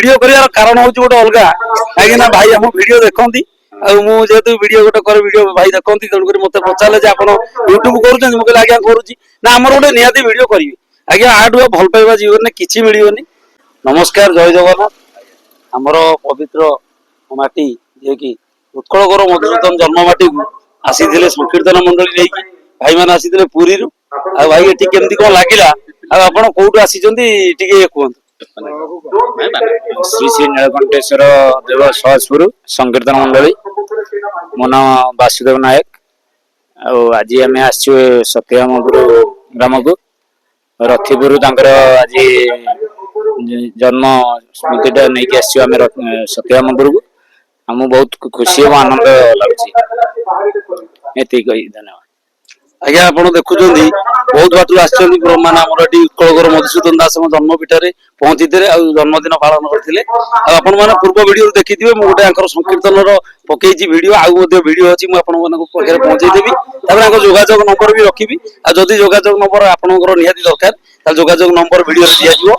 Video करियार कारण होउची गोटे अलगा काहे ना भाई हम वीडियो देखंती आ मु जेतु वीडियो गोटे करे वीडियो भाई देखंती तण करी मते पचाले जे आपण YouTube करूछन मके आज्ञा करूची ना हमर गोटे नियाती वीडियो करिवे आज्ञा आडू भल पाइबा जीवन ने किछि मिलियोनी। नमस्कार जय जगन्नाथ। हमर पवित्र माटी जे कि उत्कलकर मधुसूदन जन्म माटी को आसीथिले संकीर्तन मंडली लेकी भाई मान आसीथिले पुरी रु आ भाई एठी केमती कोन लागिला आ आपण कोउटु आसीचंती टिके कोन श्री श्री नीलकंठेश्वर देव सहजपुर संकीर्तन मंडली मो नाम वासुदेव नायक। आज आम आसचु सत्यमपुर ग्राम को रथिपुर आज जन्म स्मृति नहीं कि आम सत्यमपुर को आम बहुत खुशी और आनंद लगुच। धन्यवाद। आज्ञा आपण देखुछंती बहुत बाटू आछंती ब्रह्माना हमर एटी उत्कलकर मधुसूदन दास जन्मपीठ रे पहुंचीथिले आ जन्मदिन पालन करथिले आ आपण माने पूर्व वीडियो देखिथिबे मु गोटे आंकर संकीर्तन रो पकेइची वीडियो आ मध्ये वीडियो अछि मु आपण मानको पकेरे पहुंचै देबी तापर आंकर जोगाजोग नंबर भी रखिबी आ जदी जोगाजोग नंबर आपनकर निहाती दरकार ता जोगाजोग नंबर वीडियो दिया जिवो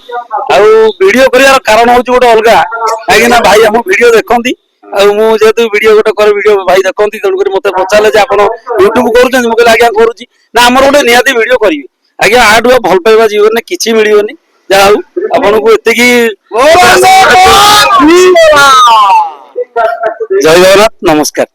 आ वीडियो करियार कारण होउची गोटे अलगा काहे ना भाई हम वीडियो देखंती आ मु जेतु वीडियो गोटे करे वीडियो भाई देखंती तण करी मते पचाले जे आपण YouTube करूछन मके आज्ञा करूची ना हमर गोटे नियाती वीडियो करिवे आज्ञा आडू भल पाइबा जीवन ने किछि मिलियोनी जा आपण को एते की जय जगन्नाथ। नमस्कार।